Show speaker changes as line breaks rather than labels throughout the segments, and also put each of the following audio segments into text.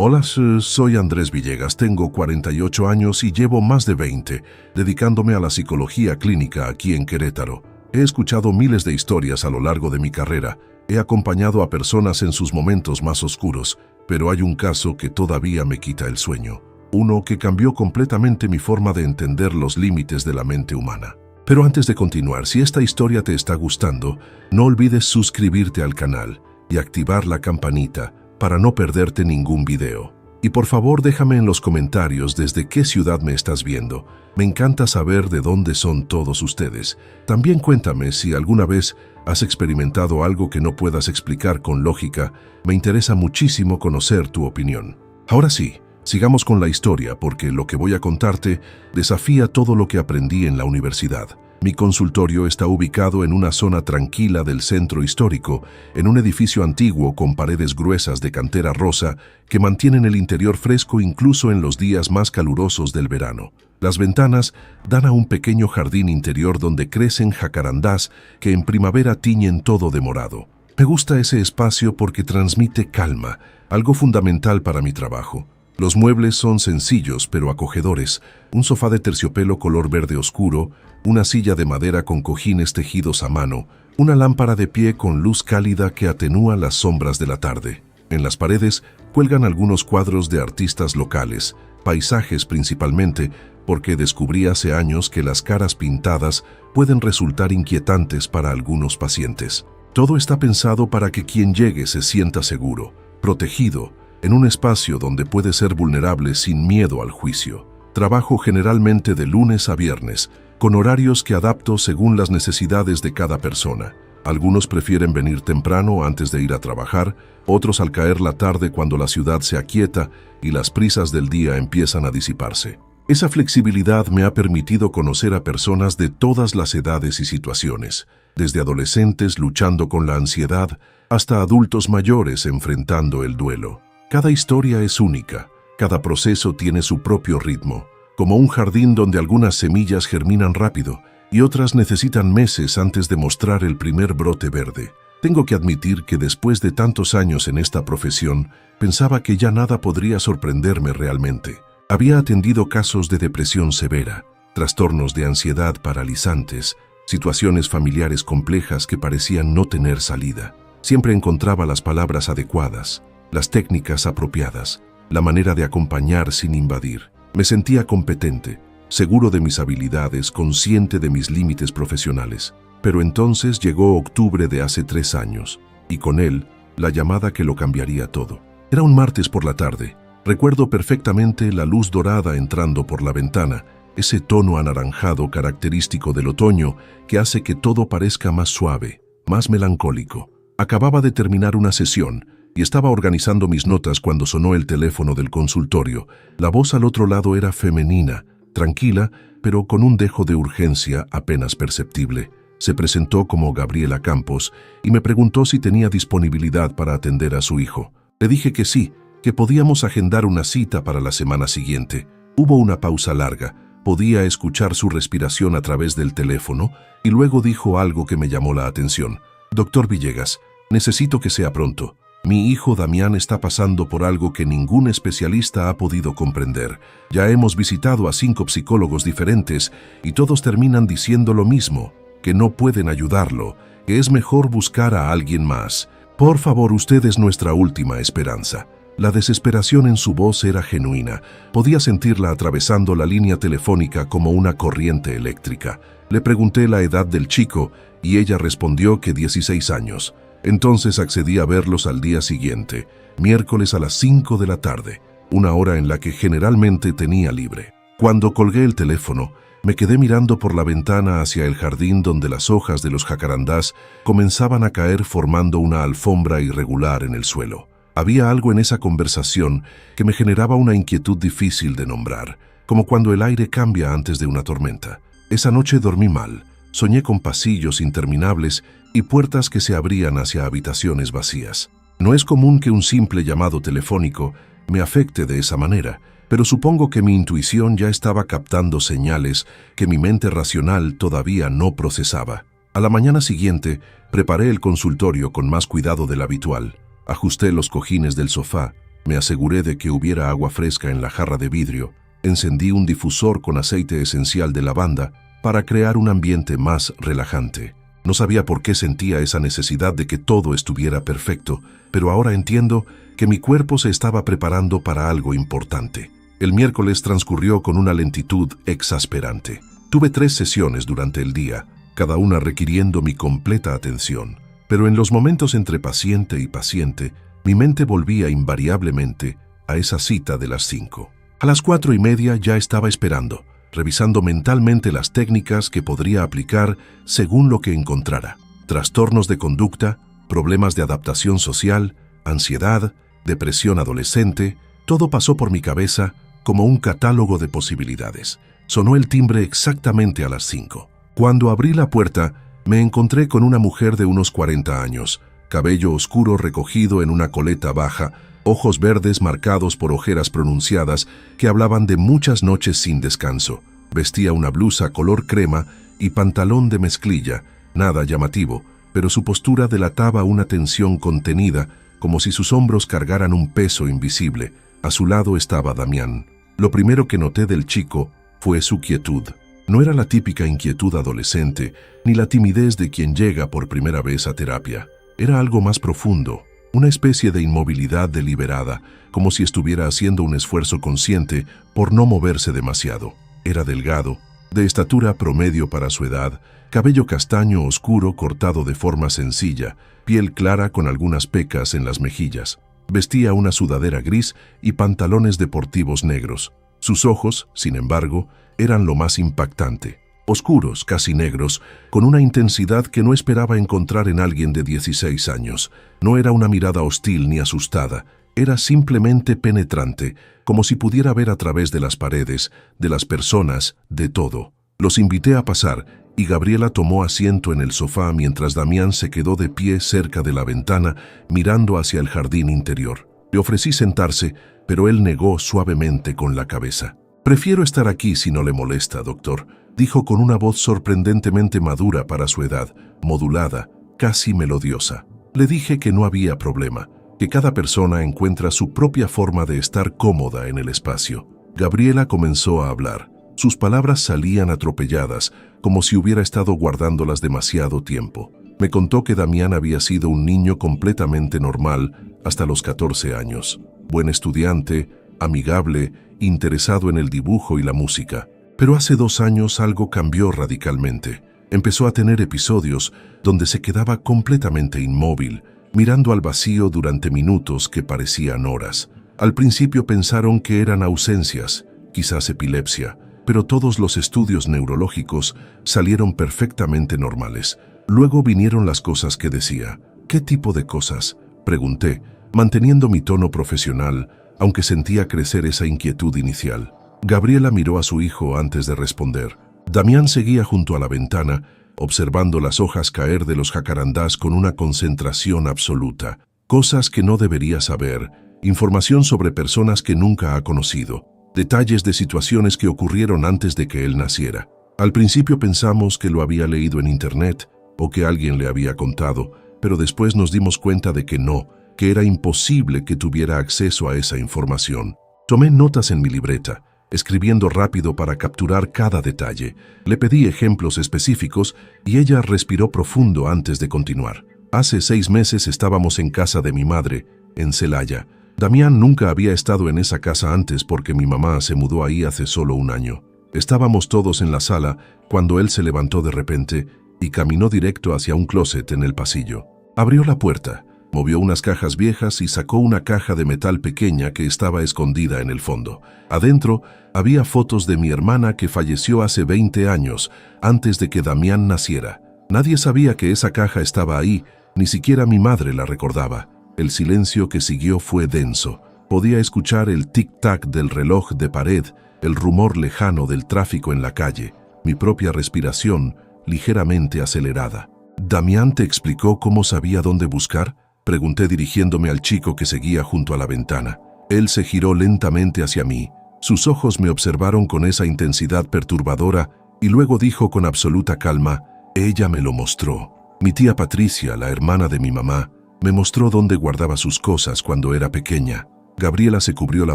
Hola, soy Andrés Villegas, tengo 48 años y llevo más de 20 dedicándome a la psicología clínica aquí en Querétaro. He escuchado miles de historias a lo largo de mi carrera, he acompañado a personas en sus momentos más oscuros, pero hay un caso que todavía me quita el sueño. Uno que cambió completamente mi forma de entender los límites de la mente humana. Pero antes de continuar, si esta historia te está gustando, no olvides suscribirte al canal y activar la campanita para no perderte ningún video. Y por favor déjame en los comentarios desde qué ciudad me estás viendo. Me encanta saber de dónde son todos ustedes. También cuéntame si alguna vez has experimentado algo que no puedas explicar con lógica. Me interesa muchísimo conocer tu opinión. Ahora sí, sigamos con la historia porque lo que voy a contarte desafía todo lo que aprendí en la universidad. Mi consultorio está ubicado en una zona tranquila del centro histórico, en un edificio antiguo con paredes gruesas de cantera rosa que mantienen el interior fresco incluso en los días más calurosos del verano. Las ventanas dan a un pequeño jardín interior donde crecen jacarandás que en primavera tiñen todo de morado. Me gusta ese espacio porque transmite calma, algo fundamental para mi trabajo. Los muebles son sencillos pero acogedores, un sofá de terciopelo color verde oscuro, una silla de madera con cojines tejidos a mano, una lámpara de pie con luz cálida que atenúa las sombras de la tarde. En las paredes cuelgan algunos cuadros de artistas locales, paisajes principalmente, porque descubrí hace años que las caras pintadas pueden resultar inquietantes para algunos pacientes. Todo está pensado para que quien llegue se sienta seguro, protegido, en un espacio donde puede ser vulnerable sin miedo al juicio. Trabajo generalmente de lunes a viernes, con horarios que adapto según las necesidades de cada persona. Algunos prefieren venir temprano antes de ir a trabajar, otros al caer la tarde cuando la ciudad se aquieta y las prisas del día empiezan a disiparse. Esa flexibilidad me ha permitido conocer a personas de todas las edades y situaciones, desde adolescentes luchando con la ansiedad hasta adultos mayores enfrentando el duelo. Cada historia es única, cada proceso tiene su propio ritmo, como un jardín donde algunas semillas germinan rápido y otras necesitan meses antes de mostrar el primer brote verde. Tengo que admitir que después de tantos años en esta profesión, pensaba que ya nada podría sorprenderme realmente. Había atendido casos de depresión severa, trastornos de ansiedad paralizantes, situaciones familiares complejas que parecían no tener salida. Siempre encontraba las palabras adecuadas, las técnicas apropiadas, la manera de acompañar sin invadir. Me sentía competente, seguro de mis habilidades, consciente de mis límites profesionales. Pero entonces llegó octubre de hace 3 años, y con él, la llamada que lo cambiaría todo. Era un martes por la tarde. Recuerdo perfectamente la luz dorada entrando por la ventana, ese tono anaranjado característico del otoño que hace que todo parezca más suave, más melancólico. Acababa de terminar una sesión, y estaba organizando mis notas cuando sonó el teléfono del consultorio. La voz al otro lado era femenina, tranquila, pero con un dejo de urgencia apenas perceptible. Se presentó como Gabriela Campos y me preguntó si tenía disponibilidad para atender a su hijo. Le dije que sí, que podíamos agendar una cita para la semana siguiente. Hubo una pausa larga. Podía escuchar su respiración a través del teléfono y luego dijo algo que me llamó la atención. «Doctor Villegas, necesito que sea pronto. Mi hijo Damián está pasando por algo que ningún especialista ha podido comprender. Ya hemos visitado a 5 psicólogos diferentes y todos terminan diciendo lo mismo, que no pueden ayudarlo, que es mejor buscar a alguien más. Por favor, usted es nuestra última esperanza». La desesperación en su voz era genuina. Podía sentirla atravesando la línea telefónica como una corriente eléctrica. Le pregunté la edad del chico y ella respondió que 16 años. Entonces accedí a verlos al día siguiente, miércoles a las 5 de la tarde, una hora en la que generalmente tenía libre. Cuando colgué el teléfono, me quedé mirando por la ventana hacia el jardín donde las hojas de los jacarandás comenzaban a caer formando una alfombra irregular en el suelo. Había algo en esa conversación que me generaba una inquietud difícil de nombrar, como cuando el aire cambia antes de una tormenta. Esa noche dormí mal. Soñé con pasillos interminables y puertas que se abrían hacia habitaciones vacías. No es común que un simple llamado telefónico me afecte de esa manera, pero supongo que mi intuición ya estaba captando señales que mi mente racional todavía no procesaba. A la mañana siguiente, preparé el consultorio con más cuidado del habitual. Ajusté los cojines del sofá, Me aseguré de que hubiera agua fresca en la jarra de vidrio. Encendí un difusor con aceite esencial de lavanda para crear un ambiente más relajante. No sabía por qué sentía esa necesidad de que todo estuviera perfecto, pero ahora entiendo que mi cuerpo se estaba preparando para algo importante. El miércoles transcurrió con una lentitud exasperante. Tuve 3 sesiones durante el día, cada una requiriendo mi completa atención. Pero en los momentos entre paciente y paciente, mi mente volvía invariablemente a esa cita de las 5. A las 4:30 ya estaba esperando, revisando mentalmente las técnicas que podría aplicar según lo que encontrara. Trastornos de conducta, problemas de adaptación social, ansiedad, depresión adolescente, todo pasó por mi cabeza como un catálogo de posibilidades. Sonó el timbre exactamente a las 5. Cuando abrí la puerta, me encontré con una mujer de unos 40 años, cabello oscuro recogido en una coleta baja, ojos verdes marcados por ojeras pronunciadas que hablaban de muchas noches sin descanso. Vestía una blusa color crema y pantalón de mezclilla, nada llamativo, pero su postura delataba una tensión contenida, como si sus hombros cargaran un peso invisible. A su lado estaba Damián. Lo primero que noté del chico fue su quietud. No era la típica inquietud adolescente, ni la timidez de quien llega por primera vez a terapia. Era algo más profundo, una especie de inmovilidad deliberada, como si estuviera haciendo un esfuerzo consciente por no moverse demasiado. Era delgado, de estatura promedio para su edad, cabello castaño oscuro cortado de forma sencilla, piel clara con algunas pecas en las mejillas. Vestía una sudadera gris y pantalones deportivos negros. Sus ojos, sin embargo, eran lo más impactante. Oscuros, casi negros, con una intensidad que no esperaba encontrar en alguien de 16 años. No era una mirada hostil ni asustada, era simplemente penetrante, como si pudiera ver a través de las paredes, de las personas, de todo. Los invité a pasar, y Gabriela tomó asiento en el sofá mientras Damián se quedó de pie cerca de la ventana, mirando hacia el jardín interior. Le ofrecí sentarse, pero él negó suavemente con la cabeza. «Prefiero estar aquí si no le molesta, doctor», dijo con una voz sorprendentemente madura para su edad, modulada, casi melodiosa. Le dije que no había problema, que cada persona encuentra su propia forma de estar cómoda en el espacio. Gabriela comenzó a hablar. Sus palabras salían atropelladas, como si hubiera estado guardándolas demasiado tiempo. Me contó que Damián había sido un niño completamente normal hasta los 14 años. Buen estudiante, amigable, interesado en el dibujo y la música. Pero hace 2 años algo cambió radicalmente. Empezó a tener episodios donde se quedaba completamente inmóvil, mirando al vacío durante minutos que parecían horas. Al principio pensaron que eran ausencias, quizás epilepsia, pero todos los estudios neurológicos salieron perfectamente normales. Luego vinieron las cosas que decía. ¿Qué tipo de cosas?, pregunté, manteniendo mi tono profesional, aunque sentía crecer esa inquietud inicial. Gabriela miró a su hijo antes de responder. Damián seguía junto a la ventana, observando las hojas caer de los jacarandás con una concentración absoluta. Cosas que no debería saber, información sobre personas que nunca ha conocido, detalles de situaciones que ocurrieron antes de que él naciera. Al principio pensamos que lo había leído en internet o que alguien le había contado, pero después nos dimos cuenta de que no, que era imposible que tuviera acceso a esa información. Tomé notas en mi libreta, escribiendo rápido para capturar cada detalle. Le pedí ejemplos específicos y ella respiró profundo antes de continuar. Hace 6 meses estábamos en casa de mi madre, en Celaya. Damián nunca había estado en esa casa antes porque mi mamá se mudó ahí hace solo 1 año. Estábamos todos en la sala cuando él se levantó de repente y caminó directo hacia un closet en el pasillo. Abrió la puerta, movió unas cajas viejas y sacó una caja de metal pequeña que estaba escondida en el fondo. Adentro había fotos de mi hermana que falleció hace 20 años, antes de que Damián naciera. Nadie sabía que esa caja estaba ahí, ni siquiera mi madre la recordaba. El silencio que siguió fue denso. Podía escuchar el tic-tac del reloj de pared, el rumor lejano del tráfico en la calle, mi propia respiración ligeramente acelerada. «¿Damián te explicó cómo sabía dónde buscar?», pregunté dirigiéndome al chico que seguía junto a la ventana. Él se giró lentamente hacia mí. Sus ojos me observaron con esa intensidad perturbadora y luego dijo con absoluta calma: «Ella me lo mostró. Mi tía Patricia, la hermana de mi mamá, me mostró dónde guardaba sus cosas cuando era pequeña». Gabriela se cubrió la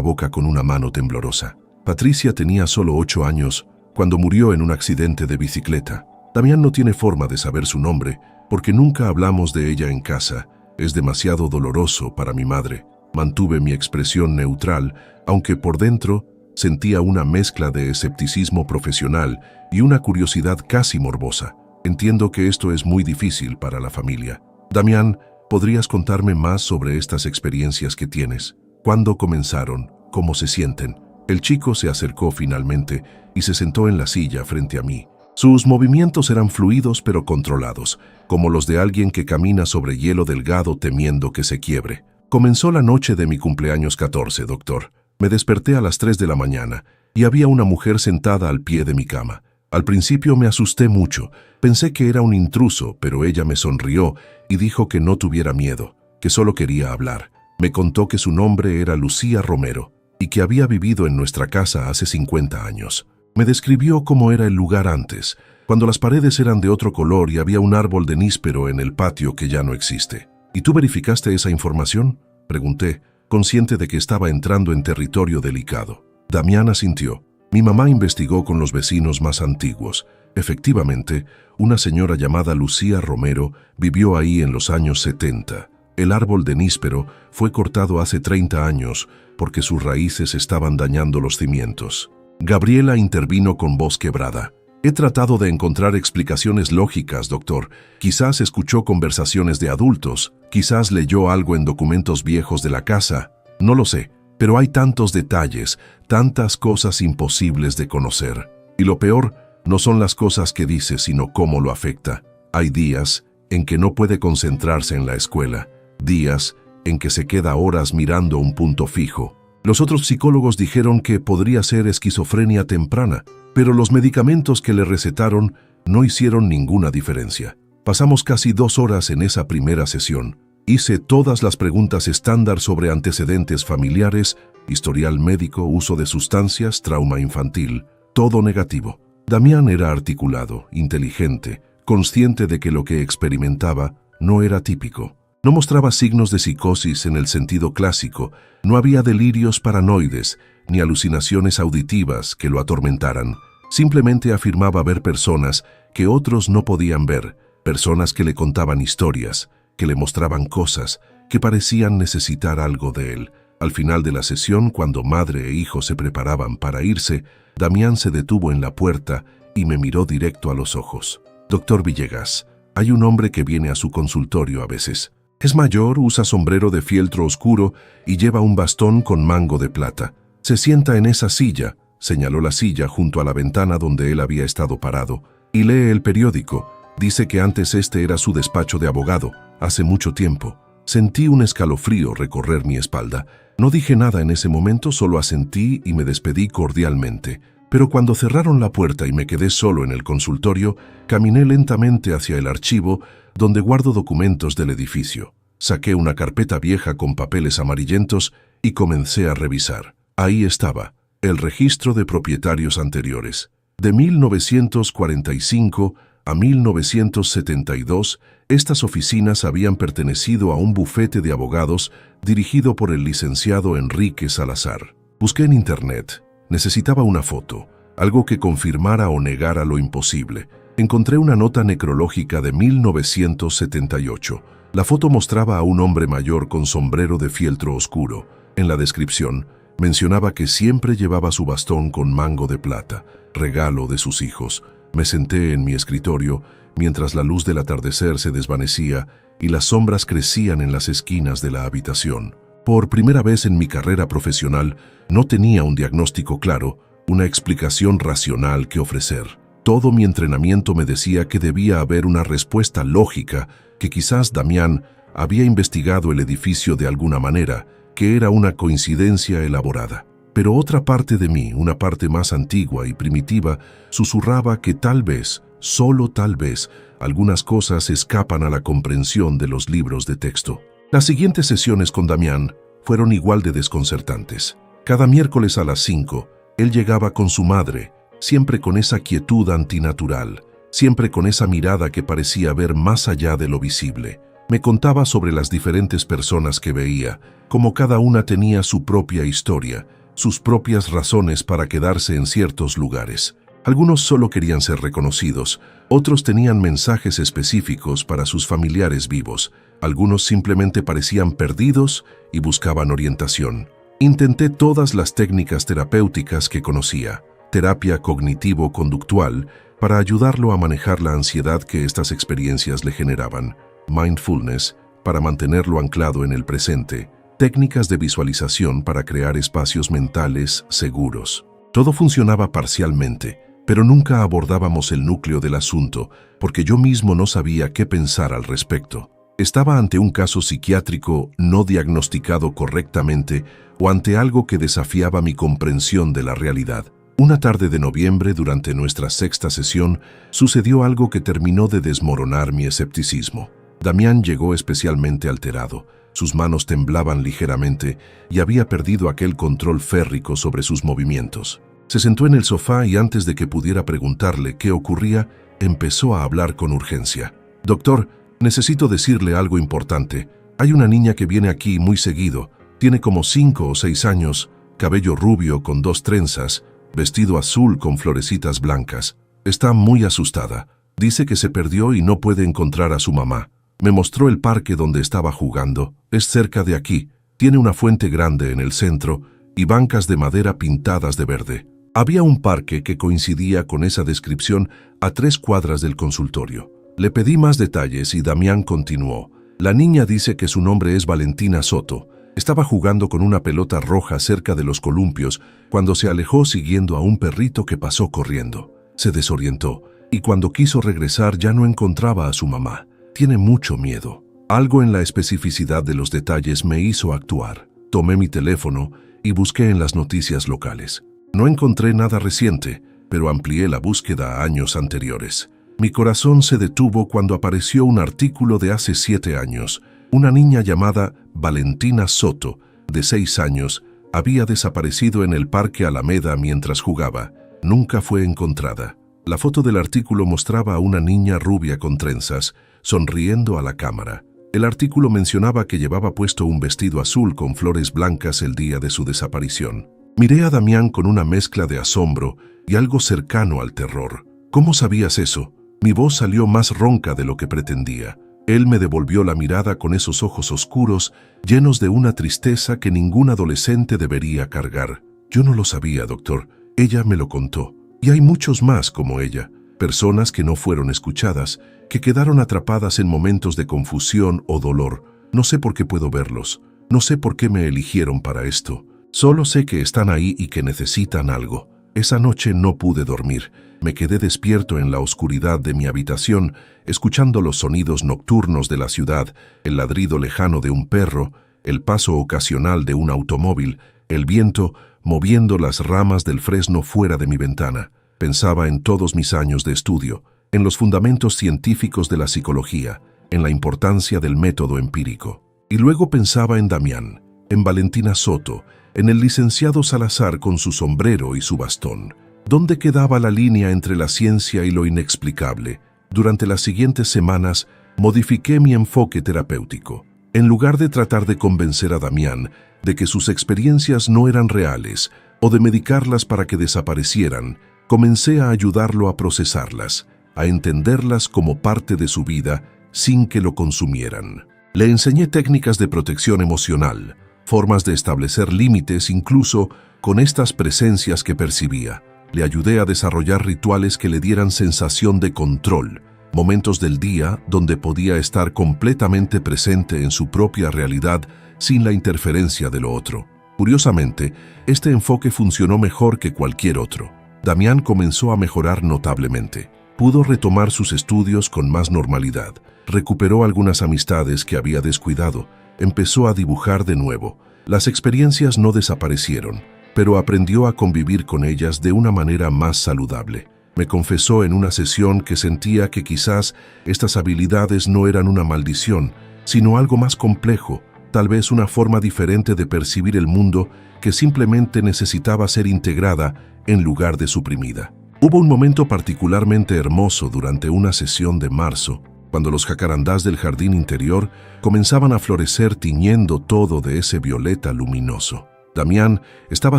boca con una mano temblorosa. Patricia tenía solo 8 años cuando murió en un accidente de bicicleta. Damián no tiene forma de saber su nombre porque nunca hablamos de ella en casa. Es demasiado doloroso para mi madre. Mantuve mi expresión neutral, aunque por dentro sentía una mezcla de escepticismo profesional y una curiosidad casi morbosa. Entiendo que esto es muy difícil para la familia. Damián, ¿podrías contarme más sobre estas experiencias que tienes? ¿Cuándo comenzaron? ¿Cómo se sienten? El chico se acercó finalmente y se sentó en la silla frente a mí. Sus movimientos eran fluidos pero controlados, como los de alguien que camina sobre hielo delgado temiendo que se quiebre. Comenzó la noche de mi cumpleaños 14, doctor. Me desperté a las 3 de la mañana y había una mujer sentada al pie de mi cama. Al principio me asusté mucho. Pensé que era un intruso, pero ella me sonrió y dijo que no tuviera miedo, que solo quería hablar. Me contó que su nombre era Lucía Romero y que había vivido en nuestra casa hace 50 años. Me describió cómo era el lugar antes, cuando las paredes eran de otro color y había un árbol de níspero en el patio que ya no existe. ¿Y tú verificaste esa información?, pregunté, consciente de que estaba entrando en territorio delicado. Damián asintió. Mi mamá investigó con los vecinos más antiguos. Efectivamente, una señora llamada Lucía Romero vivió ahí en los años 70. El árbol de níspero fue cortado hace 30 años porque sus raíces estaban dañando los cimientos. Gabriela intervino con voz quebrada. He tratado de encontrar explicaciones lógicas, doctor. Quizás escuchó conversaciones de adultos, quizás leyó algo en documentos viejos de la casa. No lo sé, pero hay tantos detalles, tantas cosas imposibles de conocer. Y lo peor no son las cosas que dice, sino cómo lo afecta. Hay días en que no puede concentrarse en la escuela, días en que se queda horas mirando un punto fijo. Los otros psicólogos dijeron que podría ser esquizofrenia temprana, pero los medicamentos que le recetaron no hicieron ninguna diferencia. Pasamos casi 2 horas en esa primera sesión. Hice todas las preguntas estándar sobre antecedentes familiares, historial médico, uso de sustancias, trauma infantil, todo negativo. Damián era articulado, inteligente, consciente de que lo que experimentaba no era típico. No mostraba signos de psicosis en el sentido clásico, no había delirios paranoides ni alucinaciones auditivas que lo atormentaran. Simplemente afirmaba ver personas que otros no podían ver, personas que le contaban historias, que le mostraban cosas, que parecían necesitar algo de él. Al final de la sesión, cuando madre e hijo se preparaban para irse, Damián se detuvo en la puerta y me miró directo a los ojos. Doctor Villegas, hay un hombre que viene a su consultorio a veces. Es mayor, usa sombrero de fieltro oscuro y lleva un bastón con mango de plata. Se sienta en esa silla, señaló la silla junto a la ventana donde él había estado parado, y lee el periódico. Dice que antes este era su despacho de abogado, hace mucho tiempo. Sentí un escalofrío recorrer mi espalda. No dije nada en ese momento, solo asentí y me despedí cordialmente. Pero cuando cerraron la puerta y me quedé solo en el consultorio, caminé lentamente hacia el archivo donde guardo documentos del edificio. Saqué una carpeta vieja con papeles amarillentos y comencé a revisar. Ahí estaba, el registro de propietarios anteriores. De 1945 a 1972, estas oficinas habían pertenecido a un bufete de abogados dirigido por el licenciado Enrique Salazar. Busqué en internet. Necesitaba una foto, algo que confirmara o negara lo imposible. Encontré una nota necrológica de 1978. La foto mostraba a un hombre mayor con sombrero de fieltro oscuro. En la descripción, mencionaba que siempre llevaba su bastón con mango de plata, regalo de sus hijos. Me senté en mi escritorio mientras la luz del atardecer se desvanecía y las sombras crecían en las esquinas de la habitación. Por primera vez en mi carrera profesional, no tenía un diagnóstico claro, una explicación racional que ofrecer. Todo mi entrenamiento me decía que debía haber una respuesta lógica, que quizás Damián había investigado el edificio de alguna manera, que era una coincidencia elaborada. Pero otra parte de mí, una parte más antigua y primitiva, susurraba que tal vez, solo tal vez, algunas cosas escapan a la comprensión de los libros de texto. Las siguientes sesiones con Damián fueron igual de desconcertantes. Cada miércoles a las 5, él llegaba con su madre, siempre con esa quietud antinatural, siempre con esa mirada que parecía ver más allá de lo visible. Me contaba sobre las diferentes personas que veía, como cada una tenía su propia historia, sus propias razones para quedarse en ciertos lugares. Algunos solo querían ser reconocidos, otros tenían mensajes específicos para sus familiares vivos, algunos simplemente parecían perdidos y buscaban orientación. Intenté todas las técnicas terapéuticas que conocía, terapia cognitivo-conductual, para ayudarlo a manejar la ansiedad que estas experiencias le generaban, mindfulness, para mantenerlo anclado en el presente, técnicas de visualización para crear espacios mentales seguros. Todo funcionaba parcialmente, pero nunca abordábamos el núcleo del asunto, porque yo mismo no sabía qué pensar al respecto. Estaba ante un caso psiquiátrico no diagnosticado correctamente o ante algo que desafiaba mi comprensión de la realidad. Una tarde de noviembre, durante nuestra sexta sesión, sucedió algo que terminó de desmoronar mi escepticismo. Damián llegó especialmente alterado. Sus manos temblaban ligeramente y había perdido aquel control férrico sobre sus movimientos. Se sentó en el sofá y antes de que pudiera preguntarle qué ocurría, empezó a hablar con urgencia. «Doctor, necesito decirle algo importante. Hay una niña que viene aquí muy seguido. Tiene como 5 o 6 años, cabello rubio con 2 trenzas, vestido azul con florecitas blancas. Está muy asustada. Dice que se perdió y no puede encontrar a su mamá. Me mostró el parque donde estaba jugando. Es cerca de aquí. Tiene una fuente grande en el centro y bancas de madera pintadas de verde». Había un parque que coincidía con esa descripción a 3 cuadras del consultorio. Le pedí más detalles y Damián continuó. «La niña dice que su nombre es Valentina Soto. Estaba jugando con una pelota roja cerca de los columpios cuando se alejó siguiendo a un perrito que pasó corriendo. Se desorientó y cuando quiso regresar ya no encontraba a su mamá. Tiene mucho miedo». Algo en la especificidad de los detalles me hizo actuar. Tomé mi teléfono y busqué en las noticias locales. No encontré nada reciente, pero amplié la búsqueda a años anteriores. Mi corazón se detuvo cuando apareció un artículo de hace 7 años. Una niña llamada Valentina Soto, de 6 años, había desaparecido en el Parque Alameda mientras jugaba. Nunca fue encontrada. La foto del artículo mostraba a una niña rubia con trenzas, sonriendo a la cámara. El artículo mencionaba que llevaba puesto un vestido azul con flores blancas el día de su desaparición. Miré a Damián con una mezcla de asombro y algo cercano al terror. «¿Cómo sabías eso?» Mi voz salió más ronca de lo que pretendía. Él me devolvió la mirada con esos ojos oscuros, llenos de una tristeza que ningún adolescente debería cargar. «Yo no lo sabía, doctor. Ella me lo contó. Y hay muchos más como ella. Personas que no fueron escuchadas, que quedaron atrapadas en momentos de confusión o dolor. No sé por qué puedo verlos. No sé por qué me eligieron para esto. Solo sé que están ahí y que necesitan algo». Esa noche no pude dormir. Me quedé despierto en la oscuridad de mi habitación, escuchando los sonidos nocturnos de la ciudad, el ladrido lejano de un perro, el paso ocasional de un automóvil, el viento moviendo las ramas del fresno fuera de mi ventana. Pensaba en todos mis años de estudio, en los fundamentos científicos de la psicología, en la importancia del método empírico. Y luego pensaba en Damián, en Valentina Soto, en el licenciado Salazar con su sombrero y su bastón. ¿Dónde quedaba la línea entre la ciencia y lo inexplicable? Durante las siguientes semanas, modifiqué mi enfoque terapéutico. En lugar de tratar de convencer a Damián de que sus experiencias no eran reales o de medicarlas para que desaparecieran, comencé a ayudarlo a procesarlas, a entenderlas como parte de su vida sin que lo consumieran. Le enseñé técnicas de protección emocional, formas de establecer límites incluso con estas presencias que percibía. Le ayudé a desarrollar rituales que le dieran sensación de control, momentos del día donde podía estar completamente presente en su propia realidad sin la interferencia de lo otro. Curiosamente, este enfoque funcionó mejor que cualquier otro. Damián comenzó a mejorar notablemente. Pudo retomar sus estudios con más normalidad, recuperó algunas amistades que había descuidado, empezó a dibujar de nuevo. Las experiencias no desaparecieron, pero aprendió a convivir con ellas de una manera más saludable. Me confesó en una sesión que sentía que quizás estas habilidades no eran una maldición, sino algo más complejo, tal vez una forma diferente de percibir el mundo que simplemente necesitaba ser integrada en lugar de suprimida. Hubo un momento particularmente hermoso durante una sesión de marzo, cuando los jacarandás del jardín interior comenzaban a florecer tiñendo todo de ese violeta luminoso. Damián estaba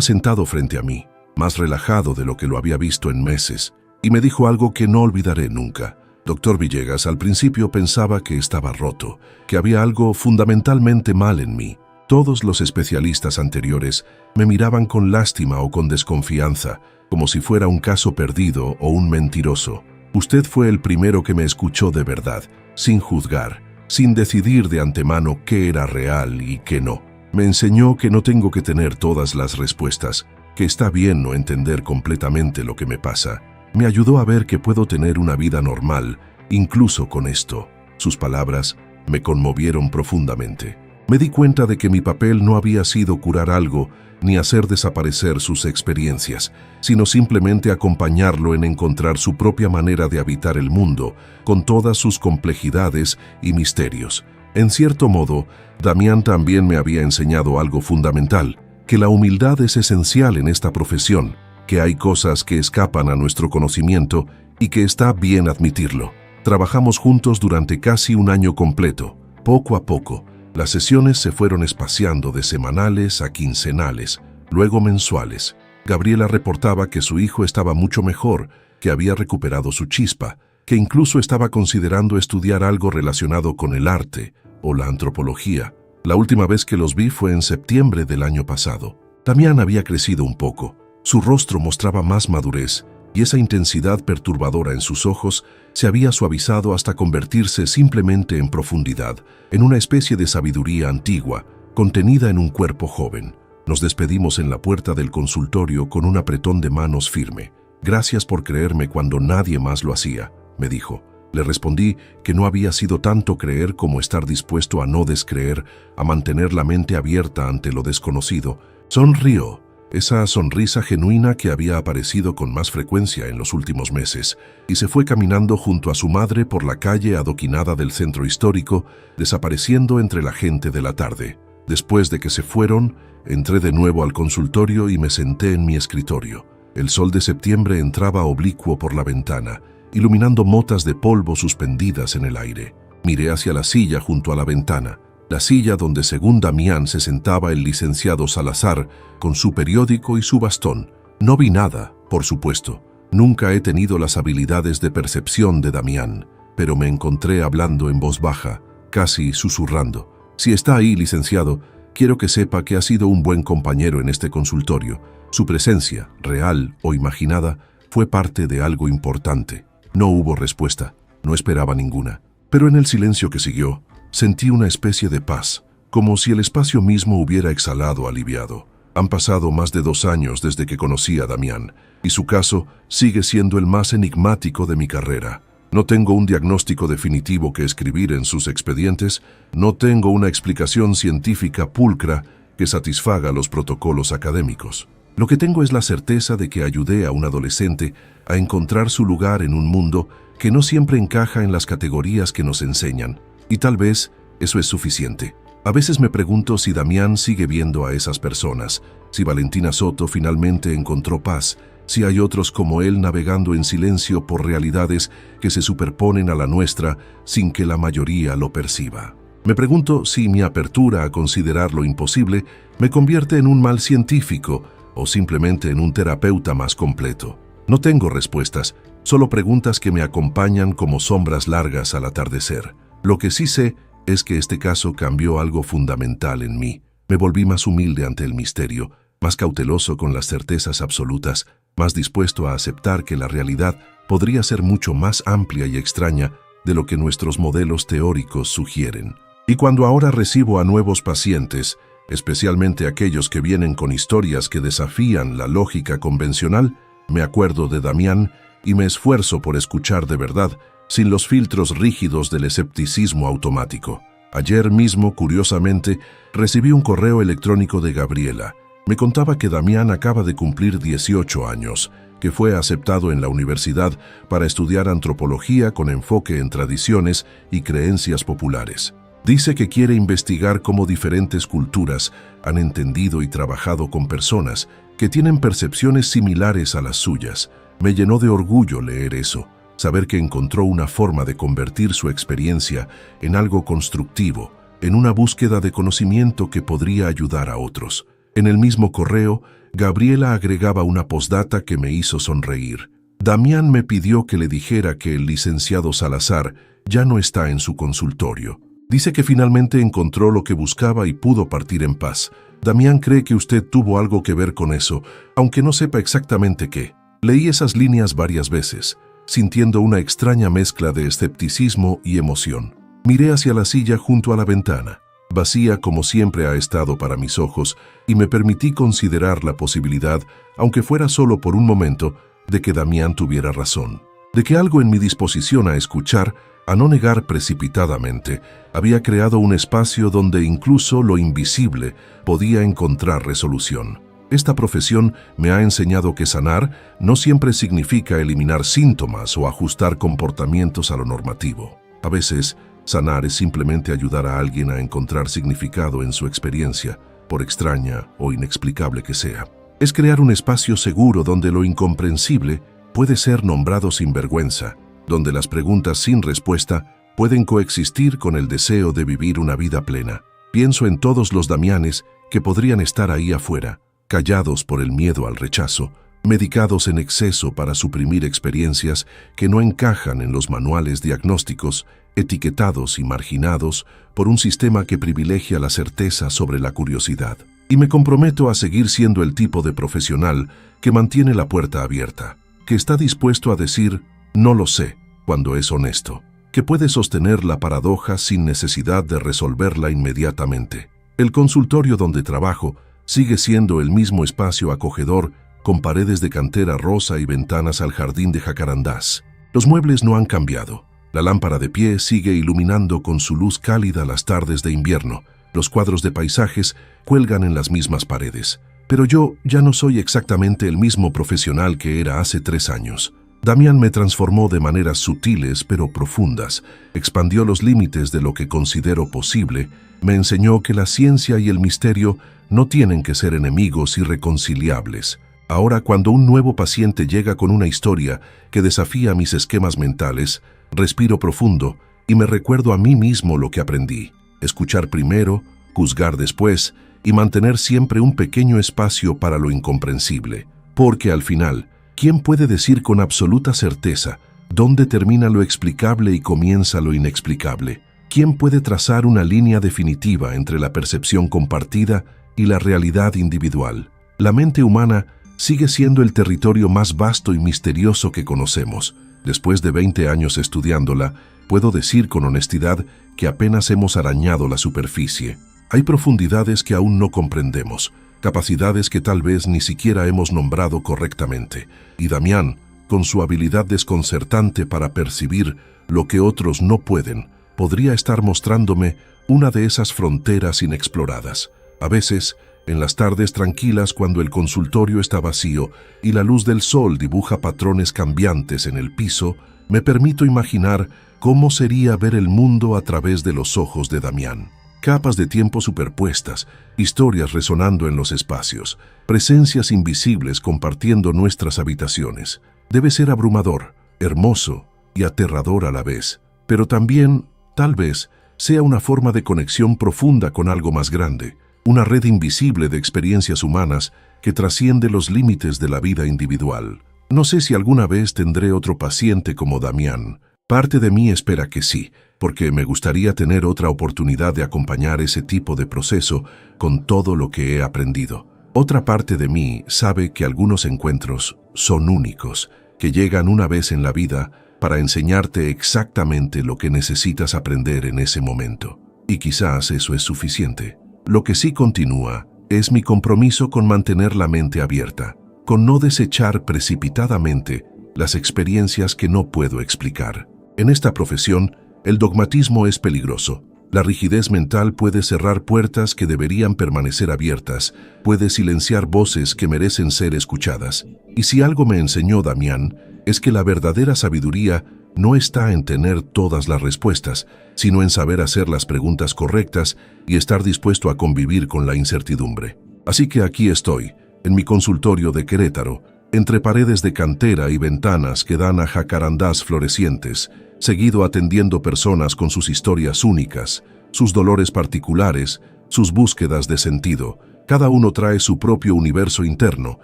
sentado frente a mí, más relajado de lo que lo había visto en meses, y me dijo algo que no olvidaré nunca. Doctor Villegas, al principio pensaba que estaba roto, que había algo fundamentalmente mal en mí. Todos los especialistas anteriores me miraban con lástima o con desconfianza, como si fuera un caso perdido o un mentiroso. Usted fue el primero que me escuchó de verdad, sin juzgar, sin decidir de antemano qué era real y qué no. Me enseñó que no tengo que tener todas las respuestas, que está bien no entender completamente lo que me pasa. Me ayudó a ver que puedo tener una vida normal, incluso con esto. Sus palabras me conmovieron profundamente. Me di cuenta de que mi papel no había sido curar algo ni hacer desaparecer sus experiencias, sino simplemente acompañarlo en encontrar su propia manera de habitar el mundo, con todas sus complejidades y misterios. En cierto modo, Damián también me había enseñado algo fundamental, que la humildad es esencial en esta profesión, que hay cosas que escapan a nuestro conocimiento y que está bien admitirlo. Trabajamos juntos durante casi un año completo. Poco a poco, las sesiones se fueron espaciando de semanales a quincenales, luego mensuales. Gabriela reportaba que su hijo estaba mucho mejor, que había recuperado su chispa, que incluso estaba considerando estudiar algo relacionado con el arte o la antropología. La última vez que los vi fue en septiembre del año pasado. Damián había crecido un poco. Su rostro mostraba más madurez y esa intensidad perturbadora en sus ojos se había suavizado hasta convertirse simplemente en profundidad, en una especie de sabiduría antigua, contenida en un cuerpo joven. Nos despedimos en la puerta del consultorio con un apretón de manos firme. «Gracias por creerme cuando nadie más lo hacía», me dijo. Le respondí que no había sido tanto creer como estar dispuesto a no descreer, a mantener la mente abierta ante lo desconocido. Sonrió. Esa sonrisa genuina que había aparecido con más frecuencia en los últimos meses, y se fue caminando junto a su madre por la calle adoquinada del centro histórico, desapareciendo entre la gente de la tarde. Después de que se fueron, entré de nuevo al consultorio y me senté en mi escritorio. El sol de septiembre entraba oblicuo por la ventana, iluminando motas de polvo suspendidas en el aire. Miré hacia la silla junto a la ventana, la silla donde según Damián se sentaba el licenciado Salazar con su periódico y su bastón. No vi nada, por supuesto. Nunca he tenido las habilidades de percepción de Damián, pero me encontré hablando en voz baja, casi susurrando. «Si está ahí, licenciado, quiero que sepa que ha sido un buen compañero en este consultorio. Su presencia, real o imaginada, fue parte de algo importante». No hubo respuesta, no esperaba ninguna. Pero en el silencio que siguió, sentí una especie de paz, como si el espacio mismo hubiera exhalado aliviado. Han pasado más de 2 años desde que conocí a Damián, y su caso sigue siendo el más enigmático de mi carrera. No tengo un diagnóstico definitivo que escribir en sus expedientes, no tengo una explicación científica pulcra que satisfaga los protocolos académicos. Lo que tengo es la certeza de que ayudé a un adolescente a encontrar su lugar en un mundo que no siempre encaja en las categorías que nos enseñan, y tal vez eso es suficiente. A veces me pregunto si Damián sigue viendo a esas personas, si Valentina Soto finalmente encontró paz, si hay otros como él navegando en silencio por realidades que se superponen a la nuestra sin que la mayoría lo perciba. Me pregunto si mi apertura a considerar lo imposible me convierte en un mal científico o simplemente en un terapeuta más completo. No tengo respuestas, solo preguntas que me acompañan como sombras largas al atardecer. Lo que sí sé es que este caso cambió algo fundamental en mí. Me volví más humilde ante el misterio, más cauteloso con las certezas absolutas, más dispuesto a aceptar que la realidad podría ser mucho más amplia y extraña de lo que nuestros modelos teóricos sugieren. Y cuando ahora recibo a nuevos pacientes, especialmente aquellos que vienen con historias que desafían la lógica convencional, me acuerdo de Damián y me esfuerzo por escuchar de verdad, sin los filtros rígidos del escepticismo automático. Ayer mismo, curiosamente, recibí un correo electrónico de Gabriela. Me contaba que Damián acaba de cumplir 18 años, que fue aceptado en la universidad para estudiar antropología con enfoque en tradiciones y creencias populares. Dice que quiere investigar cómo diferentes culturas han entendido y trabajado con personas que tienen percepciones similares a las suyas. Me llenó de orgullo leer eso. saber que encontró una forma de convertir su experiencia en algo constructivo, en una búsqueda de conocimiento que podría ayudar a otros. En el mismo correo, Gabriela agregaba una postdata que me hizo sonreír. Damián me pidió que le dijera que el licenciado Salazar ya no está en su consultorio. Dice que finalmente encontró lo que buscaba y pudo partir en paz. Damián cree que usted tuvo algo que ver con eso, aunque no sepa exactamente qué. Leí esas líneas varias veces, sintiendo una extraña mezcla de escepticismo y emoción. Miré hacia la silla junto a la ventana, vacía como siempre ha estado para mis ojos, y me permití considerar la posibilidad, aunque fuera solo por un momento, de que Damián tuviera razón, de que algo en mi disposición a escuchar, a no negar precipitadamente, había creado un espacio donde incluso lo invisible podía encontrar resolución. Esta profesión me ha enseñado que sanar no siempre significa eliminar síntomas o ajustar comportamientos a lo normativo. A veces, sanar es simplemente ayudar a alguien a encontrar significado en su experiencia, por extraña o inexplicable que sea. Es crear un espacio seguro donde lo incomprensible puede ser nombrado sin vergüenza, donde las preguntas sin respuesta pueden coexistir con el deseo de vivir una vida plena. Pienso en todos los Damianes que podrían estar ahí afuera, callados por el miedo al rechazo, medicados en exceso para suprimir experiencias que no encajan en los manuales diagnósticos, etiquetados y marginados por un sistema que privilegia la certeza sobre la curiosidad. Y me comprometo a seguir siendo el tipo de profesional que mantiene la puerta abierta, que está dispuesto a decir «no lo sé» cuando es honesto, que puede sostener la paradoja sin necesidad de resolverla inmediatamente. El consultorio donde trabajo sigue siendo el mismo espacio acogedor, con paredes de cantera rosa y ventanas al jardín de jacarandás. Los muebles no han cambiado. La lámpara de pie sigue iluminando con su luz cálida las tardes de invierno. Los cuadros de paisajes cuelgan en las mismas paredes. Pero yo ya no soy exactamente el mismo profesional que era hace 3 años. Damián me transformó de maneras sutiles pero profundas, expandió los límites de lo que considero posible, me enseñó que la ciencia y el misterio no tienen que ser enemigos irreconciliables. Ahora, cuando un nuevo paciente llega con una historia que desafía mis esquemas mentales, respiro profundo y me recuerdo a mí mismo lo que aprendí. Escuchar primero, juzgar después y mantener siempre un pequeño espacio para lo incomprensible. Porque al final, ¿quién puede decir con absoluta certeza dónde termina lo explicable y comienza lo inexplicable? ¿Quién puede trazar una línea definitiva entre la percepción compartida y la realidad individual? La mente humana sigue siendo el territorio más vasto y misterioso que conocemos. Después de 20 años estudiándola, puedo decir con honestidad que apenas hemos arañado la superficie. Hay profundidades que aún no comprendemos, capacidades que tal vez ni siquiera hemos nombrado correctamente. Y Damián, con su habilidad desconcertante para percibir lo que otros no pueden, podría estar mostrándome una de esas fronteras inexploradas. A veces, en las tardes tranquilas cuando el consultorio está vacío y la luz del sol dibuja patrones cambiantes en el piso, me permito imaginar cómo sería ver el mundo a través de los ojos de Damián. Capas de tiempo superpuestas, historias resonando en los espacios, presencias invisibles compartiendo nuestras habitaciones. Debe ser abrumador, hermoso y aterrador a la vez, pero también, tal vez, sea una forma de conexión profunda con algo más grande, una red invisible de experiencias humanas que trasciende los límites de la vida individual. No sé si alguna vez tendré otro paciente como Damián. Parte de mí espera que sí, porque me gustaría tener otra oportunidad de acompañar ese tipo de proceso con todo lo que he aprendido. Otra parte de mí sabe que algunos encuentros son únicos, que llegan una vez en la vida para enseñarte exactamente lo que necesitas aprender en ese momento. Y quizás eso es suficiente. Lo que sí continúa es mi compromiso con mantener la mente abierta, con no desechar precipitadamente las experiencias que no puedo explicar. En esta profesión, el dogmatismo es peligroso. La rigidez mental puede cerrar puertas que deberían permanecer abiertas, puede silenciar voces que merecen ser escuchadas. Y si algo me enseñó Damián, es que la verdadera sabiduría no está en tener todas las respuestas, sino en saber hacer las preguntas correctas y estar dispuesto a convivir con la incertidumbre. Así que aquí estoy, en mi consultorio de Querétaro, entre paredes de cantera y ventanas que dan a jacarandás florecientes, seguido atendiendo personas con sus historias únicas, sus dolores particulares, sus búsquedas de sentido. Cada uno trae su propio universo interno,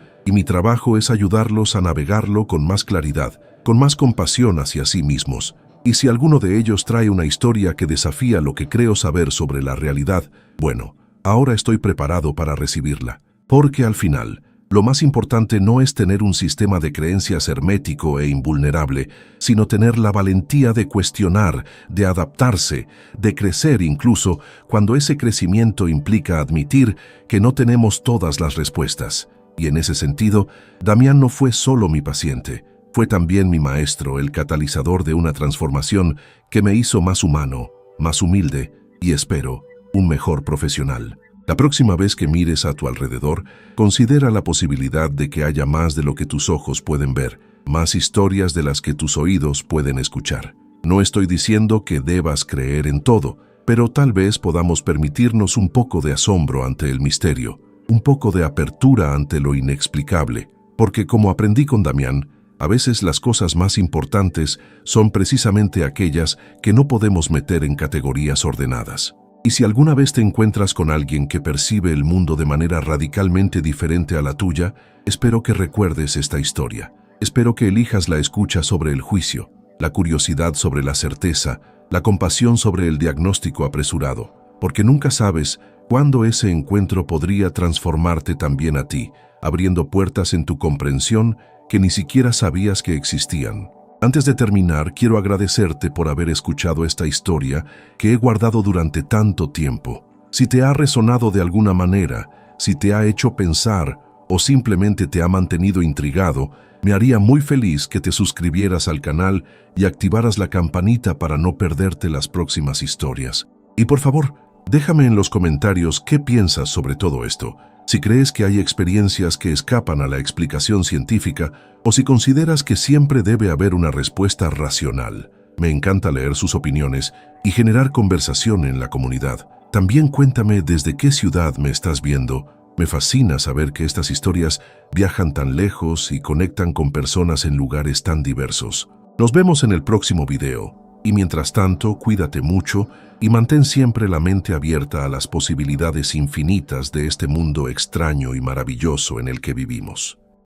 y mi trabajo es ayudarlos a navegarlo con más claridad, con más compasión hacia sí mismos. Y si alguno de ellos trae una historia que desafía lo que creo saber sobre la realidad, bueno, ahora estoy preparado para recibirla. Porque al final, lo más importante no es tener un sistema de creencias hermético e invulnerable, sino tener la valentía de cuestionar, de adaptarse, de crecer incluso cuando ese crecimiento implica admitir que no tenemos todas las respuestas. Y en ese sentido, Damián no fue solo mi paciente, fue también mi maestro, el catalizador de una transformación que me hizo más humano, más humilde y, espero, un mejor profesional. La próxima vez que mires a tu alrededor, considera la posibilidad de que haya más de lo que tus ojos pueden ver, más historias de las que tus oídos pueden escuchar. No estoy diciendo que debas creer en todo, pero tal vez podamos permitirnos un poco de asombro ante el misterio, un poco de apertura ante lo inexplicable, porque como aprendí con Damián, a veces las cosas más importantes son precisamente aquellas que no podemos meter en categorías ordenadas. Y si alguna vez te encuentras con alguien que percibe el mundo de manera radicalmente diferente a la tuya, espero que recuerdes esta historia. Espero que elijas la escucha sobre el juicio, la curiosidad sobre la certeza, la compasión sobre el diagnóstico apresurado, porque nunca sabes cuándo ese encuentro podría transformarte también a ti, abriendo puertas en tu comprensión que ni siquiera sabías que existían. Antes de terminar, quiero agradecerte por haber escuchado esta historia que he guardado durante tanto tiempo. Si te ha resonado de alguna manera, si te ha hecho pensar o simplemente te ha mantenido intrigado, me haría muy feliz que te suscribieras al canal y activaras la campanita para no perderte las próximas historias. Y por favor, déjame en los comentarios qué piensas sobre todo esto. Si crees que hay experiencias que escapan a la explicación científica o si consideras que siempre debe haber una respuesta racional. Me encanta leer sus opiniones y generar conversación en la comunidad. También cuéntame desde qué ciudad me estás viendo. Me fascina saber que estas historias viajan tan lejos y conectan con personas en lugares tan diversos. Nos vemos en el próximo video. Y mientras tanto, cuídate mucho y mantén siempre la mente abierta a las posibilidades infinitas de este mundo extraño y maravilloso en el que vivimos.